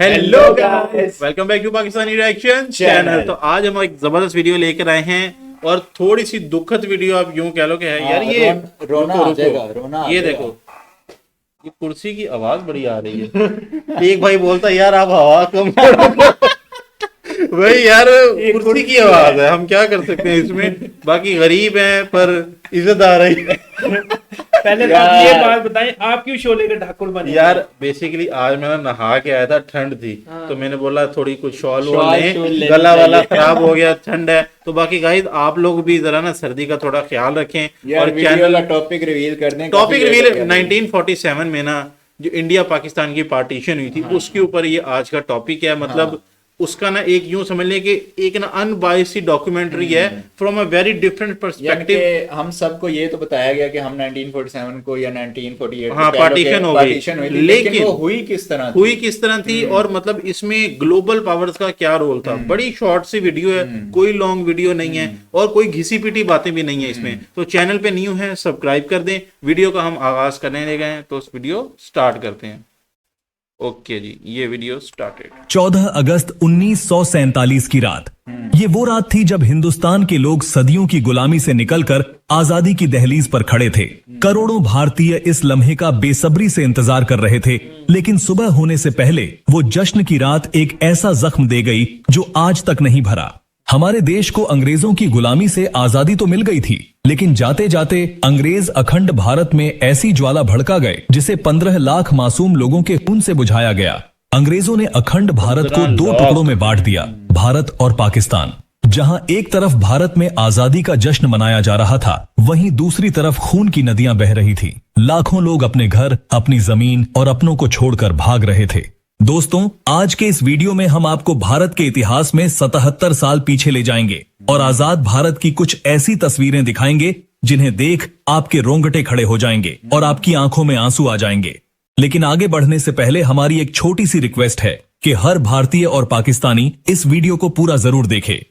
Hello guys, welcome back to Pakistani reaction channel. Channel. तो आज हम एक जबरदस्त वीडियो लेकर आए हैं और थोड़ी सी दुखद वीडियो आप यूं कह लो कि है यार ये रोना रुको, आ रुको। जाएगा, रोना आ ये जाएगा। देखो, ये कुर्सी की आवाज बड़ी आ रही है। एक भाई बोलता यार आप हवा कम करो। भाई यार कुर्सी की आवाज है, हम क्या कर सकते हैं इसमें। बाकी गरीब हैं पर इज्जत आ रही है। पहले तो आप ये बात बताएं, आप क्यों शोले के ठाकुर बने? यार बेसिकली आज मैं नहा के आया था, ठंड थी तो मैंने बोला थोड़ी कुछ शॉल वॉल लें, गला वाला खराब हो गया, ठंड है। तो बाकी गाइस आप लोग भी जरा ना सर्दी का थोड़ा ख्याल रखें। यार और वीडियो का टॉपिक रिवील कर दें। टॉपिक रिवील 1947 में ना जो इंडिया पाकिस्तान की पार्टीशन हुई थी उसके ऊपर ये आज का टॉपिक है। मतलब उसका ना एक यूं समझ लें कि एक ना अनबायस्ड सी है from a very different perspective. हम सबको ये तो बताया गया कि हम 1947 को या 1948 हाँ पार्टीशन हो गई, लेकिन वो हुई किस तरह थी और मतलब इसमें ग्लोबल पावर्स का क्या रोल था। बड़ी शॉर्ट सी वीडियो है, कोई लॉन्ग वीडियो नहीं है और कोई घिसी पिटी बातें भी नहीं है इसमें। तो चैनल पे न्यू है, सब्सक्राइब कर दें। वीडियो का हम आगाज करने लगे हैं तो उस वीडियो स्टार्ट करते हैं। ओके जी, ये वीडियो स्टार्टेड। 14 अगस्त 1947 की रात। ये वो रात थी जब हिंदुस्तान के लोग सदियों की गुलामी से निकलकर आजादी की दहलीज पर खड़े थे। करोड़ों भारतीय इस लम्हे का बेसब्री से इंतजार कर रहे थे, लेकिन सुबह होने से पहले वो जश्न की रात एक ऐसा जख्म दे गई जो आज तक नहीं भरा। हमारे देश को अंग्रेजों की गुलामी से आजादी तो मिल गई थी, लेकिन जाते जाते अंग्रेज अखंड भारत में ऐसी ज्वाला भड़का गए जिसे 15 लाख मासूम लोगों के खून से बुझाया गया। अंग्रेजों ने अखंड भारत को 2 टुकड़ों में बांट दिया, भारत और पाकिस्तान। जहां एक तरफ भारत में आजादी का जश्न मनाया जा रहा था, वहीं दूसरी तरफ खून की नदियां बह रही थी। लाखों लोग अपने घर, अपनी जमीन और अपनों को छोड़कर भाग रहे थे। दोस्तों, आज के इस वीडियो में हम आपको भारत के इतिहास में 77 साल पीछे ले जाएंगे और आजाद भारत की कुछ ऐसी तस्वीरें दिखाएंगे जिन्हें देख आपके रोंगटे खड़े हो जाएंगे और आपकी आंखों में आंसू आ जाएंगे। लेकिन आगे बढ़ने से पहले हमारी एक छोटी सी रिक्वेस्ट है कि हर भारतीय और पाकिस्तानी इस वीडियो को पूरा जरूर देखे।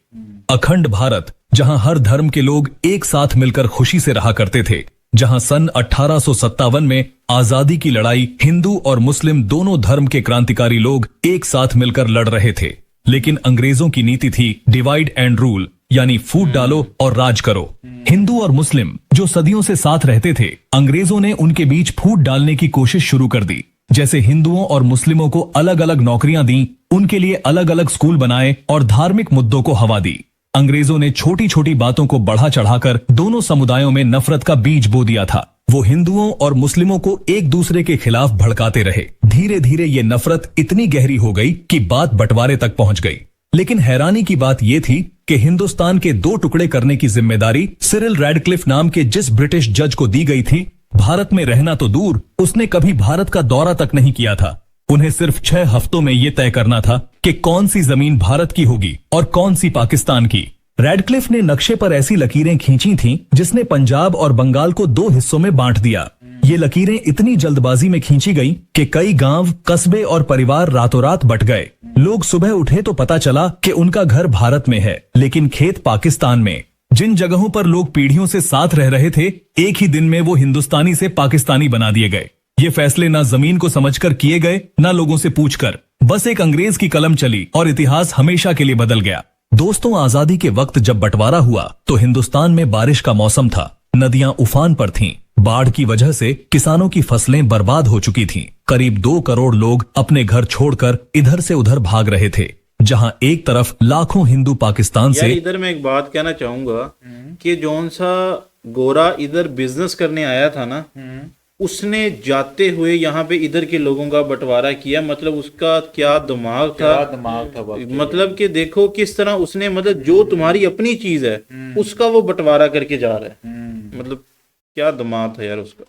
अखंड भारत, जहां हर धर्म के लोग एक साथ मिलकर खुशी से रहा करते थे, जहां सन 1857 में आजादी की लड़ाई हिंदू और मुस्लिम दोनों धर्म के क्रांतिकारी लोग एक साथ मिलकर लड़ रहे थे। लेकिन अंग्रेजों की नीति थी डिवाइड एंड रूल, यानी फूट डालो और राज करो। हिंदू और मुस्लिम जो सदियों से साथ रहते थे, अंग्रेजों ने उनके बीच फूट डालने की कोशिश शुरू कर दी। जैसे हिंदुओं और मुस्लिमों को अलग अलग नौकरियां दी, उनके लिए अलग अलग स्कूल बनाए और धार्मिक मुद्दों को हवा दी। अंग्रेजों ने छोटी छोटी बातों को बढ़ा चढ़ाकर दोनों समुदायों में नफरत का बीज बो दिया था। वो हिंदुओं और मुस्लिमों को एक दूसरे के खिलाफ भड़काते रहे। धीरे धीरे ये नफरत इतनी गहरी हो गई कि बात बंटवारे तक पहुंच गई। लेकिन हैरानी की बात यह थी कि हिंदुस्तान के 2 टुकड़े करने की जिम्मेदारी सिरिल रैडक्लिफ नाम के जिस ब्रिटिश जज को दी गई थी, भारत में रहना तो दूर, उसने कभी भारत का दौरा तक नहीं किया था। उन्हें सिर्फ 6 हफ्तों में यह तय करना था कि कौन सी जमीन भारत की होगी और कौन सी पाकिस्तान की। रैडक्लिफ ने नक्शे पर ऐसी लकीरें खींची थीं जिसने पंजाब और बंगाल को 2 हिस्सों में बांट दिया। ये लकीरें इतनी जल्दबाजी में खींची गई कि कई गांव, कस्बे और परिवार रातों रात बट गए। लोग सुबह उठे तो पता चला कि उनका घर भारत में है, लेकिन खेत पाकिस्तान में। जिन जगहों पर लोग पीढ़ियों से साथ रह रहे थे, एक ही दिन में वो हिंदुस्तानी से पाकिस्तानी बना दिए गए। ये फैसले ना जमीन को समझकर किए गए, ना लोगों से पूछकर। बस एक अंग्रेज की कलम चली और इतिहास हमेशा के लिए बदल गया। दोस्तों, आजादी के वक्त जब बंटवारा हुआ तो हिंदुस्तान में बारिश का मौसम था। नदियां उफान पर थीं। बाढ़ की वजह से किसानों की फसलें बर्बाद हो चुकी थीं। करीब 2 करोड़ लोग अपने घर छोड़कर इधर से उधर भाग रहे थे। जहां एक तरफ लाखों हिंदू पाकिस्तान से। इधर मैं एक बात कहना चाहूंगा कि जौन सा गोरा इधर बिजनेस करने आया था ना, उसने जाते हुए यहाँ पे इधर के लोगों का बंटवारा किया। मतलब उसका क्या दिमाग था मतलब कि देखो किस तरह उसने, मतलब जो तुम्हारी अपनी चीज है उसका वो बंटवारा करके जा रहा है। मतलब क्या दिमाग था यार उसका।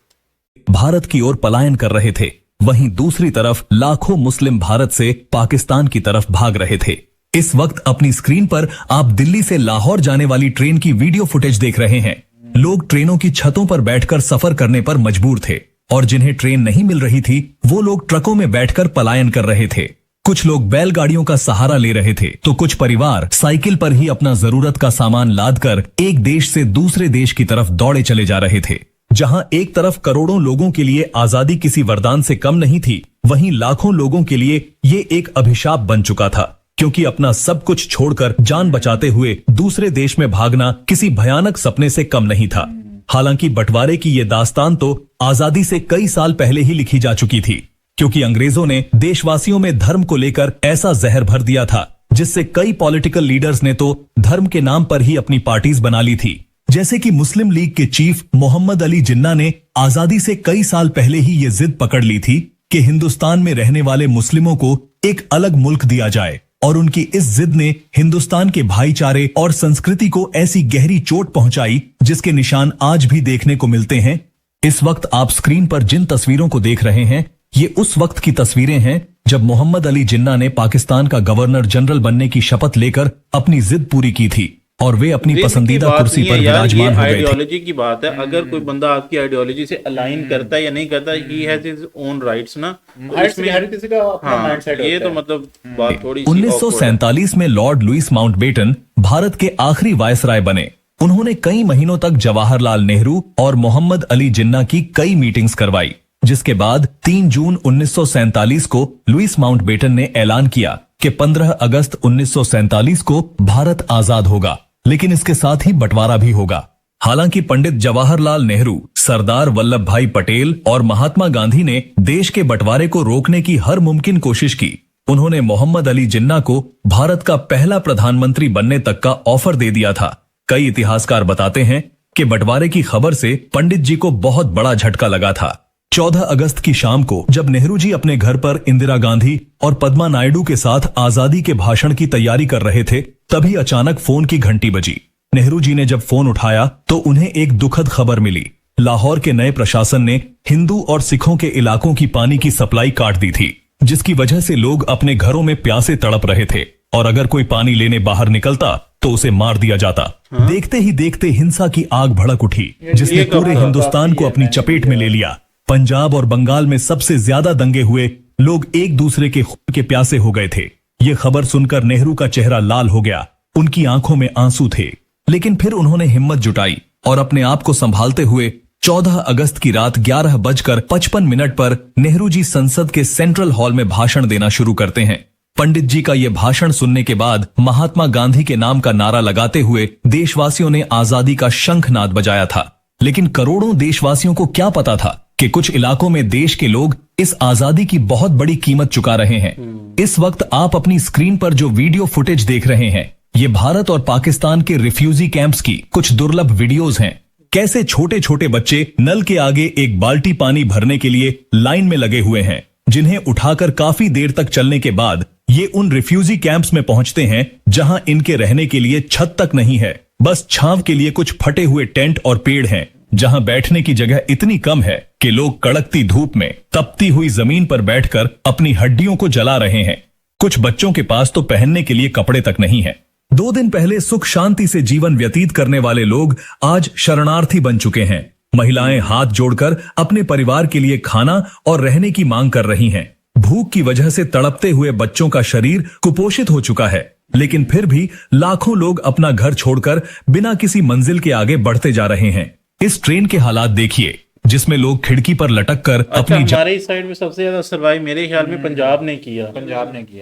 भारत की ओर पलायन कर रहे थे, वहीं दूसरी तरफ लाखों मुस्लिम भारत से पाकिस्तान की तरफ भाग रहे थे। इस वक्त अपनी स्क्रीन पर आप दिल्ली से लाहौर जाने वाली ट्रेन की वीडियो फुटेज देख रहे हैं। लोग ट्रेनों की छतों पर बैठकर सफर करने पर मजबूर थे और जिन्हें ट्रेन नहीं मिल रही थी वो लोग ट्रकों में बैठकर पलायन कर रहे थे। कुछ लोग बैलगाड़ियों का सहारा ले रहे थे तो कुछ परिवार साइकिल पर ही अपना जरूरत का सामान लादकर एक देश से दूसरे देश की तरफ दौड़े चले जा रहे थे। जहां एक तरफ करोड़ों लोगों के लिए आजादी किसी वरदान से कम नहीं थी, वहीं लाखों लोगों के लिए ये एक अभिशाप बन चुका था, क्योंकि अपना सब कुछ छोड़कर जान बचाते हुए दूसरे देश में भागना किसी भयानक सपने से कम नहीं था। हालांकि बंटवारे की ये दास्तान तो आजादी से कई साल पहले ही लिखी जा चुकी थी, क्योंकि अंग्रेजों ने देशवासियों में धर्म को लेकर ऐसा जहर भर दिया था, जिससे कई पॉलिटिकल लीडर्स ने तो धर्म के नाम पर ही अपनी पार्टीज बना ली थी। जैसे कि मुस्लिम लीग के चीफ मोहम्मद अली जिन्ना ने आजादी से कई साल पहले ही ये जिद पकड़ ली थी कि हिंदुस्तान में रहने वाले मुस्लिमों को एक अलग मुल्क दिया जाए, और उनकी इस जिद ने हिंदुस्तान के भाईचारे और संस्कृति को ऐसी गहरी चोट पहुंचाई जिसके निशान आज भी देखने को मिलते हैं। इस वक्त आप स्क्रीन पर जिन तस्वीरों को देख रहे हैं, ये उस वक्त की तस्वीरें हैं जब मोहम्मद अली जिन्ना ने पाकिस्तान का गवर्नर जनरल बनने की शपथ लेकर अपनी जिद पूरी की थी, और वे अपनी पसंदीदा कुर्सी पर विराजमान हो गए थे। आइडियोलॉजी की बात है, अगर कोई बंदा आपकी आइडियोलॉजी से अलाइन करता है या नहीं करता, he has his own rights ना, हर किसी का अपना माइंडसेट होता है। ये तो मतलब बात थोड़ी 1947 में लॉर्ड लुईस माउंटबेटन भारत के आखिरी वायसराय बने। उन्होंने कई महीनों तक जवाहरलाल नेहरू और मोहम्मद अली जिन्ना की कई मीटिंग्स करवाई, जिसके बाद 3 जून 1947 को लुईस माउंटबेटन ने ऐलान किया कि 15 अगस्त 1947 को भारत आजाद होगा, लेकिन इसके साथ ही बंटवारा भी होगा। हालांकि पंडित जवाहरलाल नेहरू, सरदार वल्लभ भाई पटेल और महात्मा गांधी ने देश के बंटवारे को रोकने की हर मुमकिन कोशिश की। उन्होंने मोहम्मद अली जिन्ना को भारत का पहला प्रधानमंत्री बनने तक का ऑफर दे दिया था। कई इतिहासकार बताते हैं कि बंटवारे की खबर से पंडित जी को बहुत बड़ा झटका लगा था। 14 अगस्त की शाम को जब नेहरू जी अपने घर पर इंदिरा गांधी और पद्मा नायडू के साथ आजादी के भाषण की तैयारी कर रहे थे, तभी अचानक फोन की घंटी बजी। नेहरू जी ने जब फोन उठाया तो उन्हें एक दुखद खबर मिली। लाहौर के नए प्रशासन ने हिंदू और सिखों के इलाकों की पानी की सप्लाई काट दी थी, जिसकी वजह से लोग अपने घरों में प्यासे तड़प रहे थे, और अगर कोई पानी लेने बाहर निकलता तो उसे मार दिया जाता। देखते ही देखते हिंसा की आग भड़क उठी, जिसने पूरे हिंदुस्तान को अपनी चपेट में ले लिया। पंजाब और बंगाल में सबसे ज्यादा दंगे हुए, लोग एक दूसरे के खून के प्यासे हो गए थे। ये खबर सुनकर नेहरू का चेहरा लाल हो गया, उनकी आंखों में आंसू थे, लेकिन फिर उन्होंने हिम्मत जुटाई और अपने आप को संभालते हुए 14 अगस्त की रात 11:55 पर नेहरू जी संसद के सेंट्रल हॉल में भाषण देना शुरू करते हैं। पंडित जी का यह भाषण सुनने के बाद महात्मा गांधी के नाम का नारा लगाते हुए देशवासियों ने आजादी का शंखनाद बजाया था। लेकिन करोड़ों देशवासियों को क्या पता था कि कुछ इलाकों में देश के लोग इस आजादी की बहुत बड़ी कीमत चुका रहे हैं। इस वक्त आप अपनी स्क्रीन पर जो वीडियो फुटेज देख रहे हैं, ये भारत और पाकिस्तान के रिफ्यूजी कैंप्स की कुछ दुर्लभ वीडियोस हैं। कैसे छोटे छोटे बच्चे नल के आगे एक बाल्टी पानी भरने के लिए लाइन में लगे हुए हैं, जिन्हें उठाकर काफी देर तक चलने के बाद ये उन रिफ्यूजी कैंप्स में पहुंचते हैं, जहां इनके रहने के लिए छत तक नहीं है, बस छांव के लिए कुछ फटे हुए टेंट और पेड़ हैं, जहां बैठने की जगह इतनी कम है कि लोग कड़कती धूप में तपती हुई जमीन पर बैठकर अपनी हड्डियों को जला रहे हैं। कुछ बच्चों के पास तो पहनने के लिए कपड़े तक नहीं है। 2 दिन पहले सुख शांति से जीवन व्यतीत करने वाले लोग आज शरणार्थी बन चुके हैं। महिलाएं हाथ जोड़कर अपने परिवार के लिए खाना और रहने की मांग कर रही हैं। भूख की वजह से तड़पते हुए बच्चों का शरीर कुपोषित हो चुका है, लेकिन फिर भी लाखों लोग अपना घर छोड़कर बिना किसी मंजिल के आगे बढ़ते जा रहे हैं। इस ट्रेन के हालात देखिए, जिसमें लोग खिड़की पर लटक कर अपनी हमारे इस साइड में सबसे ज्यादा सर्वाइव मेरे ख्याल में पंजाब ने किया।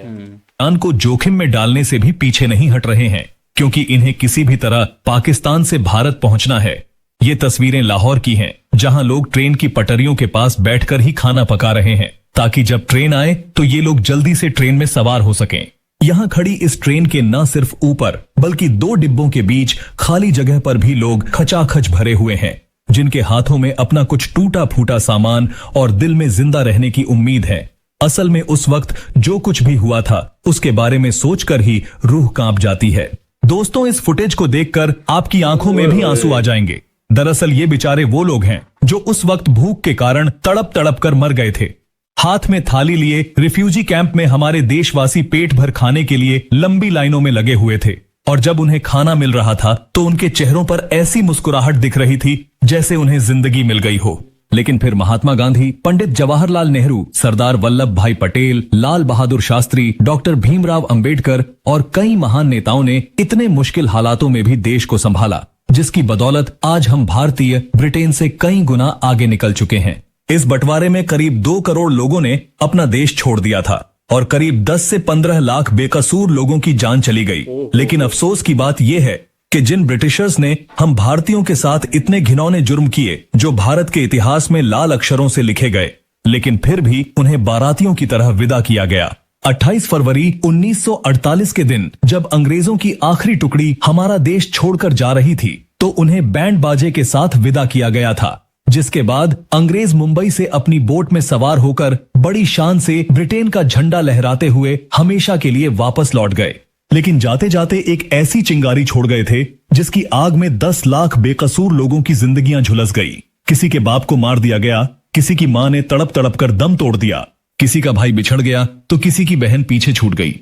जान को जोखिम में डालने से भी पीछे नहीं हट रहे हैं, क्योंकि इन्हें किसी भी तरह पाकिस्तान से भारत पहुंचना है। ये तस्वीरें लाहौर की हैं, जहां लोग ट्रेन की पटरियों के पास बैठकर ही खाना पका रहे हैं, ताकि जब ट्रेन आए तो ये लोग जल्दी से ट्रेन में सवार हो सकें। यहाँ खड़ी इस ट्रेन के न सिर्फ ऊपर बल्कि 2 डिब्बों के बीच खाली जगह पर भी लोग खचाखच भरे हुए हैं, जिनके हाथों में अपना कुछ टूटा फूटा सामान और दिल में जिंदा रहने की उम्मीद है। असल में उस वक्त जो कुछ भी हुआ था, उसके बारे में सोचकर ही रूह कांप जाती है। दोस्तों, इस फुटेज को देखकर आपकी आंखों में भी आंसू आ जाएंगे। दरअसल ये बेचारे वो लोग हैं जो उस वक्त भूख के कारण तड़प तड़प कर मर गए थे। हाथ में थाली लिए रिफ्यूजी कैंप में हमारे देशवासी पेट भर खाने के लिए लंबी लाइनों में लगे हुए थे, और जब उन्हें खाना मिल रहा था तो उनके चेहरों पर ऐसी मुस्कुराहट दिख रही थी जैसे उन्हें जिंदगी मिल गई हो। लेकिन फिर महात्मा गांधी, पंडित जवाहरलाल नेहरू, सरदार वल्लभ भाई पटेल, लाल बहादुर शास्त्री, डॉक्टर भीमराव अंबेडकर और कई महान नेताओं ने इतने मुश्किल हालातों में भी देश को संभाला, जिसकी बदौलत आज हम भारतीय ब्रिटेन से कई गुना आगे निकल चुके हैं। इस बंटवारे में करीब 2 करोड़ लोगों ने अपना देश छोड़ दिया था और करीब 10 से 15 लाख बेकसूर लोगों की जान चली गई। लेकिन अफसोस की बात यह है कि जिन ब्रिटिशर्स ने हम भारतीयों के साथ इतने घिनौने जुर्म किए जो भारत के इतिहास में लाल अक्षरों से लिखे गए, लेकिन फिर भी उन्हें बारातियों की तरह विदा किया गया। 28 फरवरी 1948 के दिन जब अंग्रेजों की आखिरी टुकड़ी हमारा देश छोड़कर जा रही थी तो उन्हें बैंड बाजे के साथ विदा किया गया था, जिसके बाद अंग्रेज मुंबई से अपनी बोट में सवार होकर बड़ी शान से ब्रिटेन का झंडा लहराते हुए हमेशा के लिए वापस लौट गए। लेकिन जाते जाते एक ऐसी चिंगारी छोड़ गए थे जिसकी आग में 10 लाख बेकसूर लोगों की जिंदगियां झुलस गई। किसी के बाप को मार दिया गया, किसी की मां ने तड़प तड़प कर दम तोड़ दिया, किसी का भाई बिछड़ गया तो किसी की बहन पीछे छूट गई।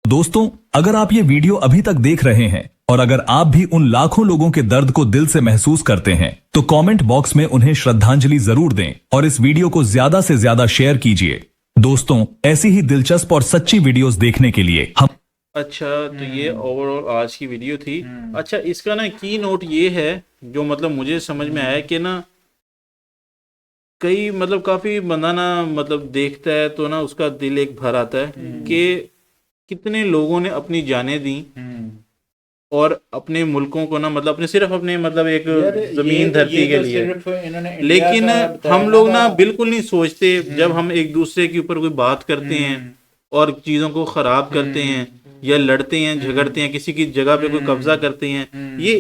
दोस्तों, अगर आप ये वीडियो अभी तक देख रहे हैं और अगर आप भी उन लाखों लोगों के दर्द को दिल से महसूस करते हैं तो कमेंट बॉक्स में उन्हें श्रद्धांजलि जरूर दें और इस वीडियो को ज्यादा से ज्यादा शेयर कीजिए। दोस्तों, ऐसी ही दिलचस्प और सच्ची वीडियोस देखने के लिए हम अच्छा, तो ये ओवरऑल आज की वीडियो थी। अच्छा, इसका ना की नोट ये है जो मतलब मुझे समझ में आया कि ना कई मतलब काफी बंदा ना मतलब देखता है तो ना उसका दिल एक भर आता है कि कितने लोगों ने अपनी जानें दी और अपने मुल्कों को ना मतलब अपने सिर्फ अपने मतलब एक जमीन धरती के लिए। लेकिन हम लोग ना बिल्कुल नहीं सोचते जब हम एक दूसरे के ऊपर कोई बात करते हैं और चीजों को खराब करते हैं या लड़ते हैं, झगड़ते हैं, किसी की जगह पे कोई कब्जा करते हैं। ये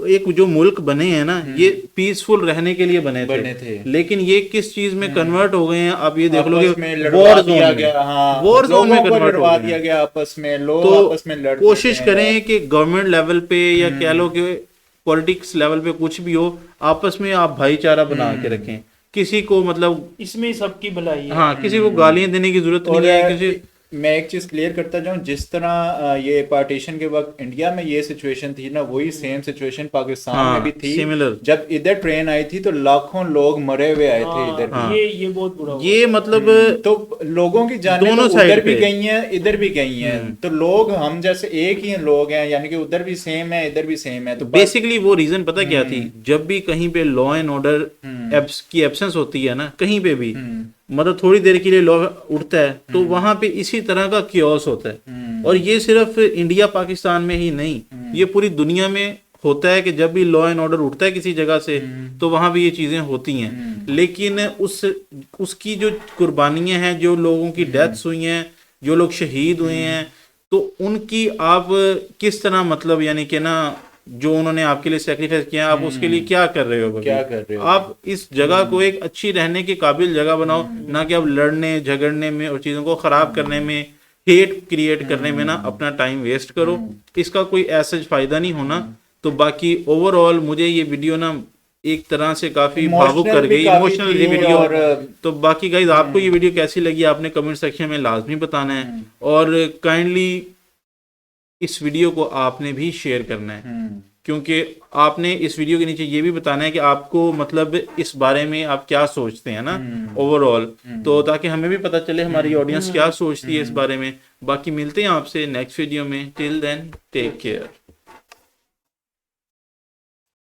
एक जो मुल्क बने हैं ना, ये पीसफुल रहने के लिए बने थे। लेकिन ये किस चीज में कन्वर्ट हो गए हैं आप ये देख लो कि वॉर जोन वॉर जोन में कन्वर्ट हो गया आपस में। लोग आपस में लड़ते हैं। कोशिश करें कि गवर्नमेंट लेवल पे या कह लो कि पॉलिटिक्स लेवल पे कुछ भी हो, आपस में आप भाईचारा बना के रखें। किसी को मतलब इसमें सबकी भलाई है। हाँ, किसी को गालियां देने की जरूरत नहीं है। किसी मैं एक चीज क्लियर करता जाऊं, जिस तरह ये पार्टीशन के वक्त इंडिया में ये सिचुएशन थी ना, वही सेम सिचुएशन पाकिस्तान में भी थी। सिमिलर। जब इधर ट्रेन आई थी तो लाखों लोग मरे हुए आए थे इधर। ये बहुत बुरा हुआ। ये मतलब तो लोगों की जानें दोनों तो साइड उधर भी पे गई हैं, इधर भी गई हैं। तो लोग हम जैसे एक ही लोग हैं, यानी कि उधर भी सेम है, इधर भी सेम है। तो बेसिकली वो रीजन पता क्या थी, जब भी कहीं पे लॉ एंड ऑर्डर की एब्सेंस होती है ना, कहीं पे भी मतलब थोड़ी देर के लिए लॉ उठता है तो वहां पे इसी तरह का कियोस होता है। और ये सिर्फ इंडिया पाकिस्तान में ही नहीं, ये पूरी दुनिया में होता है कि जब भी लॉ एंड ऑर्डर उठता है किसी जगह से तो वहां भी ये चीजें होती हैं। लेकिन उसकी जो कुर्बानियां हैं, जो लोगों की डेथ्स हुई हैं, जो लोग शहीद हुए हैं, तो उनकी आप किस तरह मतलब यानी कि ना जो उन्होंने आपके लिए सेक्रीफाइस किया, आप उसके लिए क्या कर रहे हो? क्या कर रहे हो? आप इस जगह को एक अच्छी रहने के काबिल जगह बनाओ, ना कि आप लड़ने झगड़ने में और चीजों को खराब करने में, हेट क्रिएट करने में ना अपना टाइम वेस्ट करो। इसका कोई ऐसा फायदा नहीं होना। तो बाकी ओवरऑल मुझे ये वीडियो ना एक तरह से काफी भावुक कर गई, इमोशनल वीडियो। तो बाकी गाइस, आपको ये वीडियो कैसी लगी आपने कमेंट सेक्शन में लाजमी बताना है और काइंडली इस वीडियो को आपने भी शेयर करना है, क्योंकि आपने इस वीडियो के नीचे ये भी बताना है कि आपको मतलब इस बारे में आप क्या सोचते हैं ना ओवरऑल, तो ताकि हमें भी पता चले हमारी ऑडियंस क्या सोचती है इस बारे में। बाकी मिलते हैं आपसे नेक्स्ट वीडियो में। Till then take care.